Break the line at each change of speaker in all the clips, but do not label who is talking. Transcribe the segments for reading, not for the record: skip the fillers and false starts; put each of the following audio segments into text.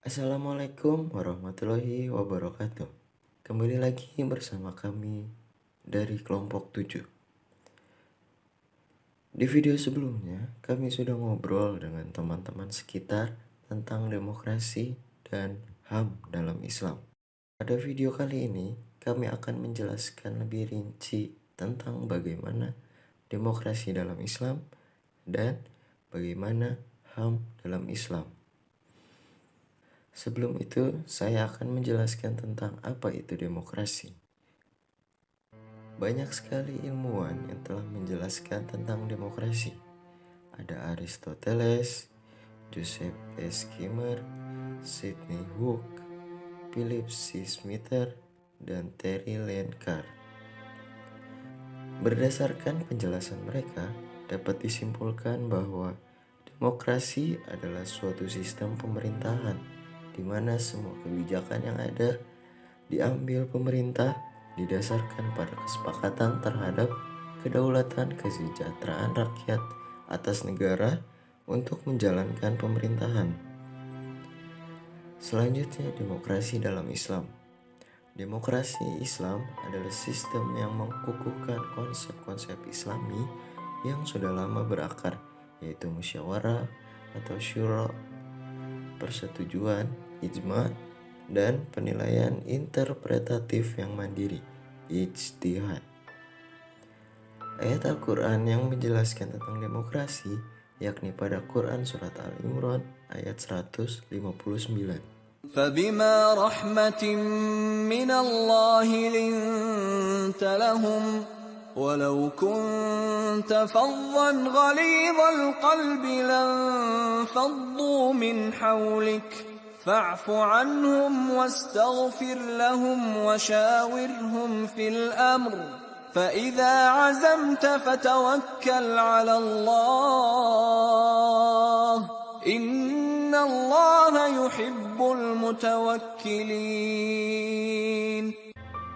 Assalamualaikum warahmatullahi wabarakatuh. Kembali lagi bersama kami dari kelompok 7. Di video sebelumnya, kami sudah ngobrol dengan teman-teman sekitar tentang demokrasi dan HAM dalam Islam. Pada video kali ini, kami akan menjelaskan lebih rinci tentang bagaimana demokrasi dalam Islam dan bagaimana HAM dalam Islam. Sebelum itu, saya akan menjelaskan tentang apa itu demokrasi. Banyak sekali ilmuwan yang telah menjelaskan tentang demokrasi. Ada Aristoteles, Joseph S. Kimmer, Sidney Hook, Philip C. Smither, dan Terry Lenkar. Berdasarkan penjelasan mereka, dapat disimpulkan bahwa demokrasi adalah suatu sistem pemerintahan di mana semua kebijakan yang ada diambil pemerintah didasarkan pada kesepakatan terhadap kedaulatan kesejahteraan rakyat atas negara untuk menjalankan pemerintahan. Selanjutnya, demokrasi dalam Islam. Demokrasi Islam adalah sistem yang mengukuhkan konsep-konsep Islami yang sudah lama berakar, yaitu musyawarah atau syura, persetujuan, ijma, dan penilaian interpretatif yang mandiri, ijtihad. Ayat Al-Quran yang menjelaskan tentang demokrasi yakni pada Quran Surat Al-Imran ayat 159.
فَبِمَا رَحْمَةٍ مِّنَ اللَّهِ لِنتَ لَهُمْ وَلَوْ كُنتَ فَظًّا غَلِيظَ الْقَلْبِ لَانفَضُّوا مِنْ حَوْلِكَ فَاعْفُ عَنْهُمْ وَاسْتَغْفِرْ لَهُمْ وَشَاوِرْهُمْ فِي الْأَمْرِ فَإِذَا عَزَمْتَ فَتَوَكَّلْ عَلَى اللَّهِ إِنَّ اللَّهَ يُحِبُّ الْمُتَوَكِّلِينَ.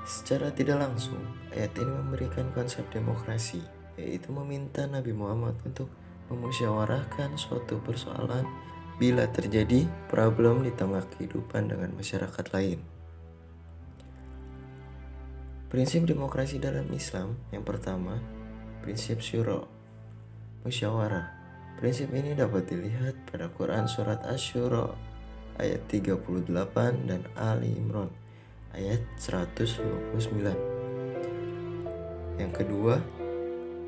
Secara tidak langsung, ayat ini memberikan konsep demokrasi, yaitu meminta Nabi Muhammad untuk memusyawarahkan suatu persoalan bila terjadi problem di tengah kehidupan dengan masyarakat lain. Prinsip demokrasi dalam Islam yang pertama, prinsip syura, musyawarah. Prinsip ini dapat dilihat pada Quran Surat Asy-Syura ayat 38 dan Ali Imran ayat 159. Yang kedua,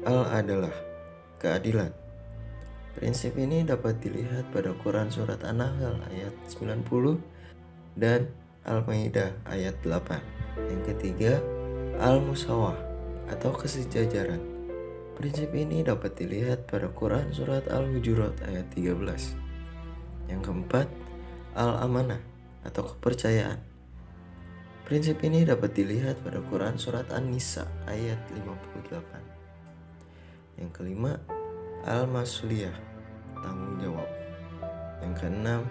al-adalah, keadilan. Prinsip ini dapat dilihat pada Quran Surat An-Nahl ayat 90 dan Al-Maidah ayat 8. Yang ketiga, al-musawah atau kesejajaran. Prinsip ini dapat dilihat pada Quran Surat Al-Hujurat ayat 13. Yang keempat, al-amanah atau kepercayaan. Prinsip ini dapat dilihat pada Quran Surat An-Nisa ayat 58. Yang kelima, al-masuliyah, tanggung jawab. Yang keenam,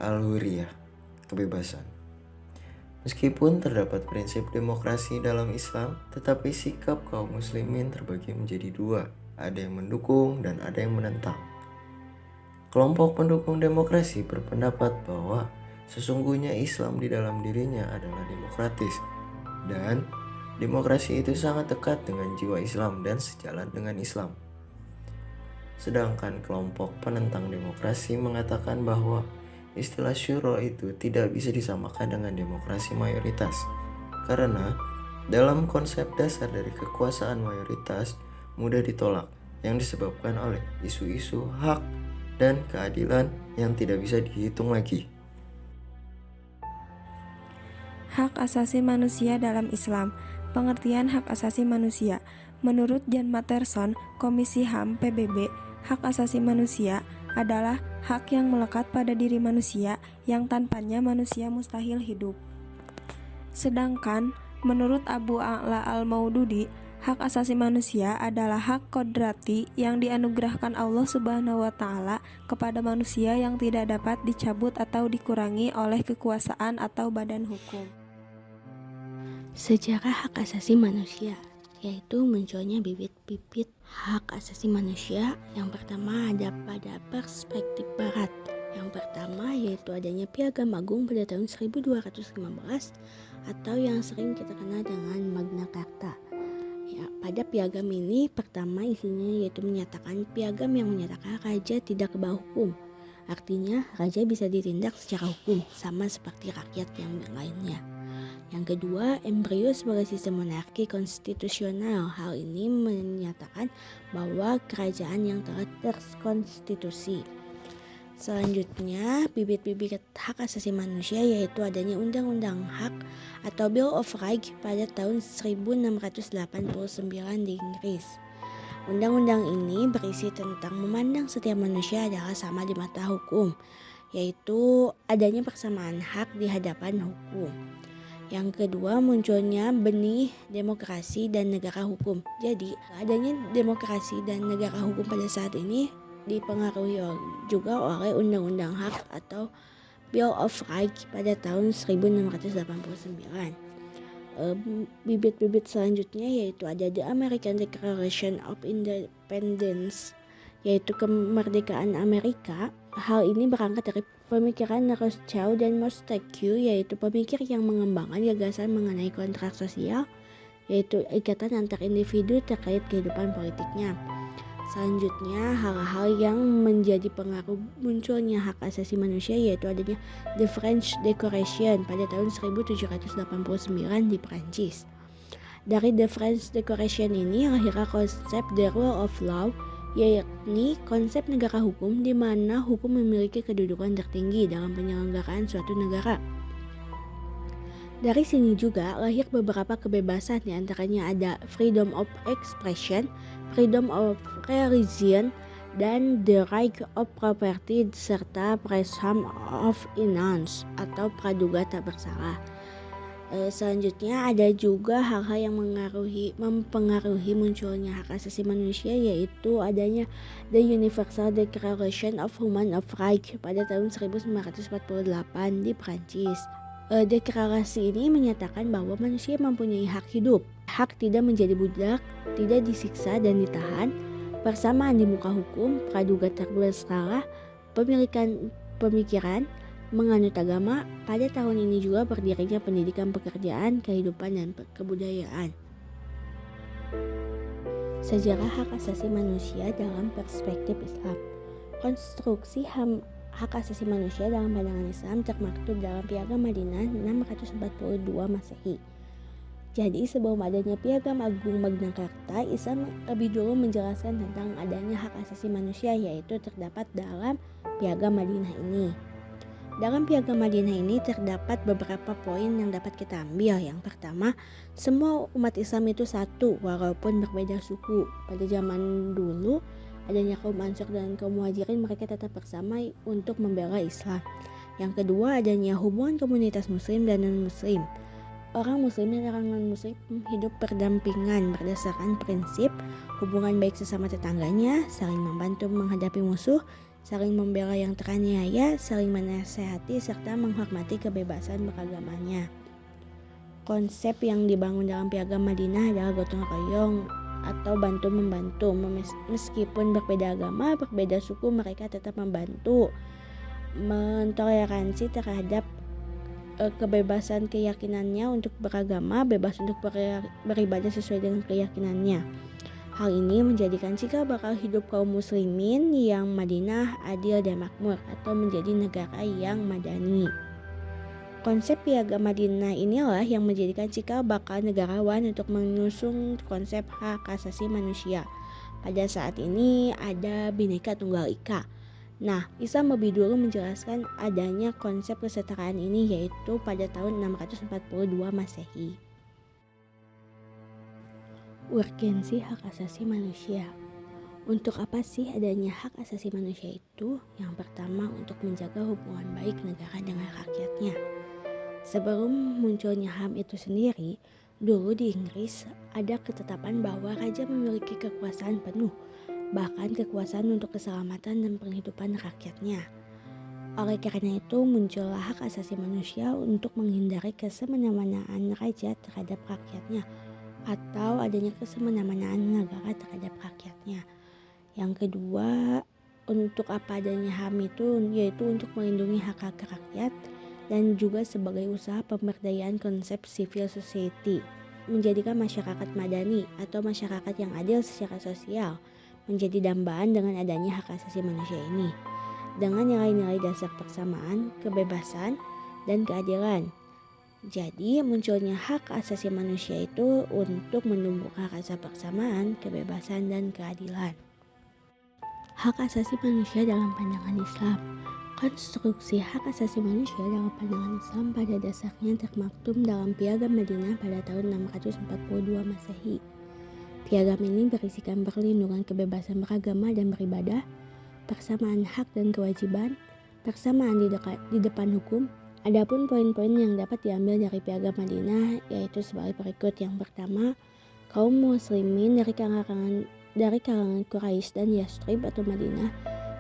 al-huriyah, kebebasan. Meskipun terdapat prinsip demokrasi dalam Islam, tetapi sikap kaum muslimin terbagi menjadi dua. Ada yang mendukung dan ada yang menentang. Kelompok pendukung demokrasi berpendapat bahwa sesungguhnya Islam di dalam dirinya adalah demokratis, dan demokrasi itu sangat dekat dengan jiwa Islam dan sejalan dengan Islam. Sedangkan kelompok penentang demokrasi mengatakan bahwa istilah syura itu tidak bisa disamakan dengan demokrasi mayoritas, karena dalam konsep dasar dari kekuasaan mayoritas mudah ditolak yang disebabkan oleh isu-isu hak dan keadilan yang tidak bisa dihitung lagi.
Hak asasi manusia dalam Islam. Pengertian hak asasi manusia. Menurut Jan Matterson, Komisi HAM PBB, hak asasi manusia adalah hak yang melekat pada diri manusia yang tanpanya manusia mustahil hidup. Sedangkan menurut Abu A'la al-Maududi, hak asasi manusia adalah hak kodrati yang dianugerahkan Allah Subhanahu wa Ta'ala kepada manusia yang tidak dapat dicabut atau dikurangi oleh kekuasaan atau badan hukum.
Sejarah hak asasi manusia, yaitu munculnya bibit-bibit hak asasi manusia. Yang pertama ada pada perspektif Barat, Yang pertama yaitu adanya Piagam Agung pada tahun 1215 atau yang sering kita kenal dengan Magna Carta. Ya, pada piagam ini pertama isinya yaitu menyatakan piagam yang menyatakan raja tidak ke bawah hukum. Artinya raja bisa ditindak secara hukum sama seperti rakyat yang lainnya. Yang kedua, embrio sebagai sistem monarki konstitusional. Hal ini menyatakan bahwa kerajaan yang telah terkonstitusi. Selanjutnya, bibit-bibit hak asasi manusia yaitu adanya Undang-Undang Hak atau Bill of Rights pada tahun 1689 di Inggris. Undang-undang ini berisi tentang memandang setiap manusia adalah sama di mata hukum, yaitu adanya persamaan hak di hadapan hukum. Yang kedua, munculnya benih demokrasi dan negara hukum. Jadi, adanya demokrasi dan negara hukum pada saat ini dipengaruhi juga oleh Undang-Undang Hak atau Bill of Rights pada tahun 1689. Bibit-bibit selanjutnya yaitu ada The American Declaration of Independence, yaitu kemerdekaan Amerika. Hal ini berangkat dari pemikiran Rothschild dan Montesquieu, yaitu pemikir yang mengembangkan gagasan mengenai kontrak sosial, yaitu ikatan antar individu terkait kehidupan politiknya. Selanjutnya, hal-hal yang menjadi pengaruh munculnya hak asasi manusia yaitu adanya The French Declaration pada tahun 1789 di Perancis. Dari The French Declaration ini lahirlah konsep The Rule of Law, yakni konsep negara hukum di mana hukum memiliki kedudukan tertinggi dalam penyelenggaraan suatu negara. Dari sini juga lahir beberapa kebebasan, diantaranya ada freedom of expression, freedom of religion, dan the right of property serta presumption of innocence atau praduga tak bersalah. Selanjutnya ada juga hal-hal yang mempengaruhi munculnya hak asasi manusia yaitu adanya The Universal Declaration of Human Rights pada tahun 1948 di Prancis. Deklarasi ini menyatakan bahwa manusia mempunyai hak hidup, hak tidak menjadi budak, tidak disiksa dan ditahan, persamaan di muka hukum, praduga tak bersalah, pemilikan pemikiran, menganut agama. Pada tahun ini juga berdirinya pendidikan pekerjaan, kehidupan, dan kebudayaan. Sejarah hak asasi manusia dalam perspektif Islam. Konstruksi hak asasi manusia dalam pandangan Islam termaktub dalam Piagam Madinah 642 Masehi. Jadi sebelum adanya Piagam Agung Magna Carta, Islam lebih dulu menjelaskan tentang adanya hak asasi manusia yaitu terdapat dalam Piagam Madinah ini. Dalam Piagam Madinah ini terdapat beberapa poin yang dapat kita ambil. Yang pertama, semua umat Islam itu satu walaupun berbeda suku. Pada zaman dulu adanya kaum Ansor dan kaum Muhajirin, mereka tetap bersama untuk membela Islam. Yang kedua, adanya hubungan komunitas muslim dan non-muslim. Orang muslim dan orang non-muslim hidup berdampingan berdasarkan prinsip hubungan baik sesama tetangganya, saling membantu menghadapi musuh, saling membela yang teraniaya, saling menasehati, serta menghormati kebebasan beragamanya. Konsep yang dibangun dalam Piagam Madinah adalah gotong royong atau bantu-membantu. Meskipun berbeda agama, berbeda suku, mereka tetap membantu, mentoleransi terhadap kebebasan keyakinannya untuk beragama, bebas untuk beribadah sesuai dengan keyakinannya. Hal ini menjadikan cikal bakal hidup kaum muslimin yang Madinah adil dan makmur atau menjadi negara yang madani. Konsep Piagam Madinah inilah yang menjadikan cikal bakal negarawan untuk mengusung konsep hak asasi manusia. Pada saat ini ada Bhinneka Tunggal Ika. Nah, Islam lebih dulu menjelaskan adanya konsep kesetaraan ini yaitu pada tahun 642 Masehi. Urgensi hak asasi manusia. Untuk apa sih adanya hak asasi manusia itu? Yang pertama, untuk menjaga hubungan baik negara dengan rakyatnya. Sebelum munculnya HAM itu sendiri, dulu di Inggris ada ketetapan bahwa raja memiliki kekuasaan penuh, bahkan kekuasaan untuk keselamatan dan penghidupan rakyatnya. Oleh karena itu muncullah hak asasi manusia untuk menghindari kesemena-menaan raja terhadap rakyatnya atau adanya kesemena-menaan negara terhadap rakyatnya. Yang kedua, untuk apa adanya HAM itu, yaitu untuk melindungi hak-hak rakyat dan juga sebagai usaha pemberdayaan konsep civil society, menjadikan masyarakat madani atau masyarakat yang adil secara sosial menjadi dambaan dengan adanya hak asasi manusia ini, dengan nilai-nilai dasar persamaan, kebebasan, dan keadilan. Jadi munculnya hak asasi manusia itu untuk menumbuhkan rasa persamaan, kebebasan, dan keadilan. Hak asasi manusia dalam pandangan Islam. Konstruksi hak asasi manusia dalam pandangan Islam pada dasarnya termaktum dalam Piagam Madinah pada tahun 642 Masehi. Piagam ini berisikan perlindungan kebebasan beragama dan beribadah, persamaan hak dan kewajiban, persamaan di depan hukum. Adapun poin-poin yang dapat diambil dari Piagam Madinah yaitu sebagai berikut. Yang pertama, kaum muslimin dari kalangan Quraisy dan Yathrib atau Madinah,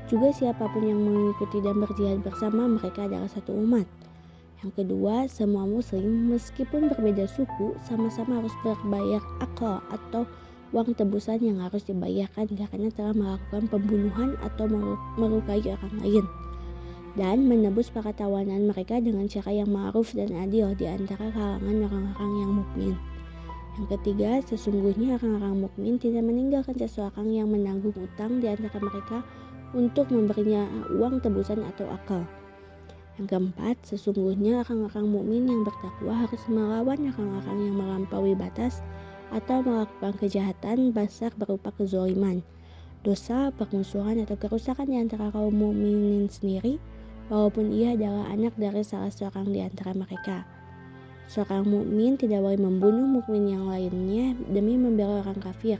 juga siapapun yang mengikuti dan berjihad bersama mereka adalah satu umat. Yang kedua, semua muslim meskipun berbeda suku sama-sama harus berbayar aqla atau uang tebusan yang harus dibayarkan karena telah melakukan pembunuhan atau melukai orang lain, dan menebus para tawanan mereka dengan cara yang ma'ruf dan adil di antara kalangan orang-orang yang mukmin. Yang ketiga, sesungguhnya orang-orang mukmin tidak meninggalkan seseorang yang menanggung utang di antara mereka untuk memberinya uang tebusan atau akal. Yang keempat, sesungguhnya orang-orang mukmin yang bertakwa harus melawan orang-orang yang melampaui batas atau melakukan kejahatan besar berupa kezaliman, dosa, permusuhan, atau kerusakan di antara kaum mukminin sendiri, walaupun ia adalah anak dari salah seorang di antara mereka. Seorang mukmin tidak boleh membunuh mukmin yang lainnya demi membela orang kafir,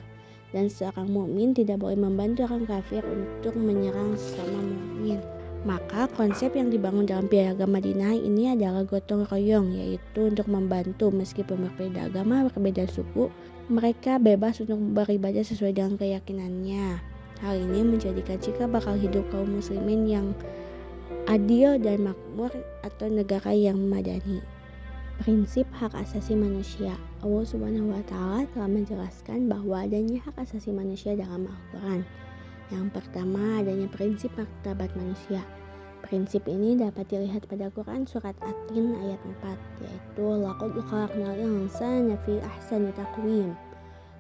dan seorang mukmin tidak boleh membantu orang kafir untuk menyerang sesama mukmin. Maka konsep yang dibangun dalam Piagam Madinah ini adalah gotong royong, yaitu untuk membantu meskipun berbeda agama, berbeda suku, mereka bebas untuk beribadah sesuai dengan keyakinannya. Hal ini menjadikan cikal bakal hidup kaum muslimin yang adil dan makmur atau negara yang madani. Prinsip hak asasi manusia. Allah Subhanahu wa Ta'ala telah menjelaskan bahwa adanya hak asasi manusia dalam Al-Quran. Yang pertama, adanya prinsip martabat manusia. Prinsip ini dapat dilihat pada Quran surat At-Tin ayat 4, yaitu laqad khalaqnal insana fi ahsani taqwim.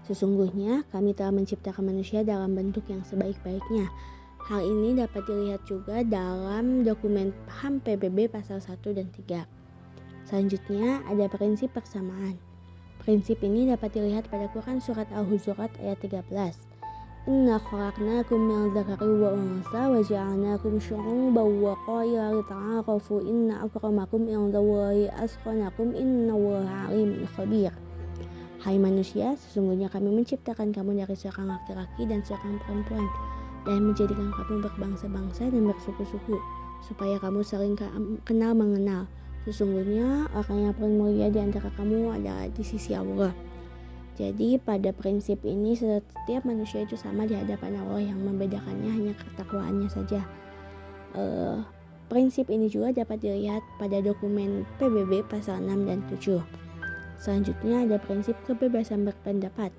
Sesungguhnya kami telah menciptakan manusia dalam bentuk yang sebaik-baiknya. Hal ini dapat dilihat juga dalam dokumen HAM PBB pasal 1 dan 3. Selanjutnya ada prinsip persamaan. Prinsip ini dapat dilihat pada Quran surat Al-Hujurat ayat 13. Inna khalaqnakum min dzakari wa unsa wa ja'alnakum syu'uban wa qabaila lita'arafu inna akramakum indallahi atqakum innallaha 'alimun khabir. Hai manusia, sesungguhnya kami menciptakan kamu dari seorang laki-laki dan seorang perempuan, dan menjadikan kamu berbangsa-bangsa dan bersuku-suku, supaya kamu saling kenal mengenal. Sesungguhnya orang yang paling mulia di antara kamu adalah di sisi Allah. Jadi pada prinsip ini setiap manusia itu sama di hadapan Allah, yang membedakannya hanya ketakwaannya saja. Prinsip ini juga dapat dilihat pada dokumen PBB pasal 6 dan 7. Selanjutnya ada prinsip kebebasan berpendapat.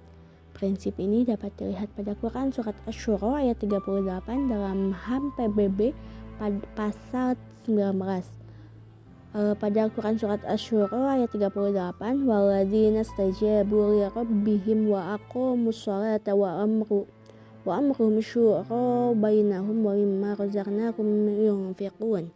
Prinsip ini dapat dilihat pada Quran surat Asy-Syura ayat 38 dalam HAM PBB pasal 19. Pada Quran surat Asy-Syura ayat 38, walladzina stajabu li rabbihim wa aqamus sholata wa amruhum syura bainahum wa mimma razaqnahum yunfiqun.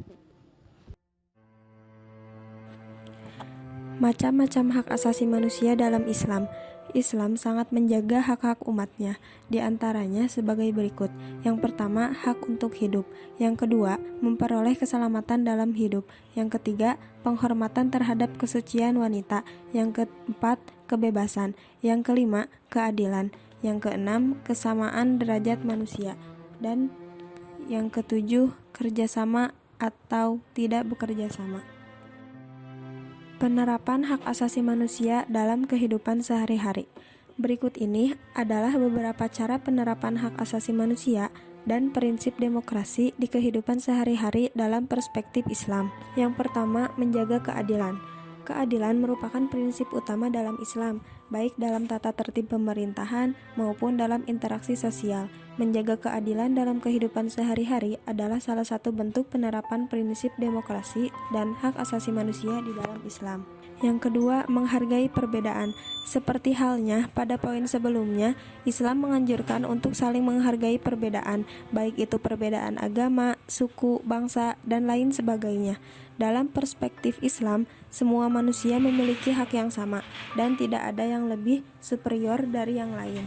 Macam-macam hak asasi manusia dalam Islam. Islam sangat menjaga hak-hak umatnya, di antaranya sebagai berikut. Yang pertama, hak untuk hidup. Yang kedua, memperoleh keselamatan dalam hidup. Yang ketiga, penghormatan terhadap kesucian wanita. Yang keempat, kebebasan. Yang kelima, keadilan. Yang keenam, kesamaan derajat manusia. Dan yang ketujuh, kerjasama atau tidak bekerja sama. Penerapan hak asasi manusia dalam kehidupan sehari-hari. Berikut ini adalah beberapa cara penerapan hak asasi manusia dan prinsip demokrasi di kehidupan sehari-hari dalam perspektif Islam. Yang pertama, menjaga keadilan. Keadilan merupakan prinsip utama dalam Islam, baik dalam tata tertib pemerintahan maupun dalam interaksi sosial. Menjaga keadilan dalam kehidupan sehari-hari adalah salah satu bentuk penerapan prinsip demokrasi dan hak asasi manusia di dalam Islam. Yang kedua, menghargai perbedaan. Seperti halnya pada poin sebelumnya, Islam menganjurkan untuk saling menghargai perbedaan, baik itu perbedaan agama, suku, bangsa, dan lain sebagainya. Dalam perspektif Islam, semua manusia memiliki hak yang sama dan tidak ada yang lebih superior dari yang lain.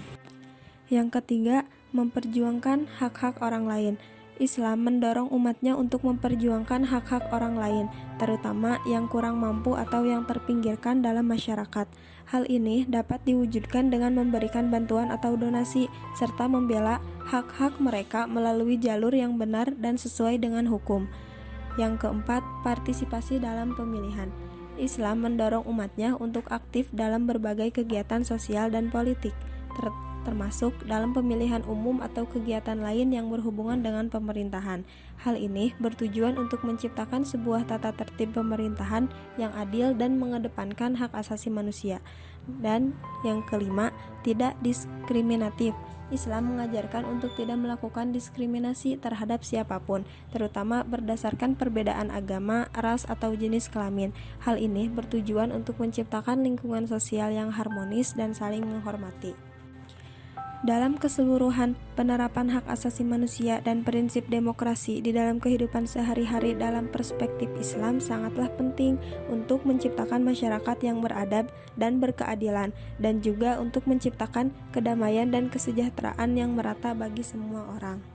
Yang ketiga, memperjuangkan hak-hak orang lain. Islam mendorong umatnya untuk memperjuangkan hak-hak orang lain, terutama yang kurang mampu atau yang terpinggirkan dalam masyarakat. Hal ini dapat diwujudkan dengan memberikan bantuan atau donasi, serta membela hak-hak mereka melalui jalur yang benar dan sesuai dengan hukum. Yang keempat, partisipasi dalam pemilihan. Islam mendorong umatnya untuk aktif dalam berbagai kegiatan sosial dan politik, termasuk dalam pemilihan umum atau kegiatan lain yang berhubungan dengan pemerintahan. Hal ini bertujuan untuk menciptakan sebuah tata tertib pemerintahan yang adil dan mengedepankan hak asasi manusia. Dan yang kelima, tidak diskriminatif. Islam mengajarkan untuk tidak melakukan diskriminasi terhadap siapapun, terutama berdasarkan perbedaan agama, ras, atau jenis kelamin. Hal ini bertujuan untuk menciptakan lingkungan sosial yang harmonis dan saling menghormati. Dalam keseluruhan, penerapan hak asasi manusia dan prinsip demokrasi di dalam kehidupan sehari-hari dalam perspektif Islam sangatlah penting untuk menciptakan masyarakat yang beradab dan berkeadilan, dan juga untuk menciptakan kedamaian dan kesejahteraan yang merata bagi semua orang.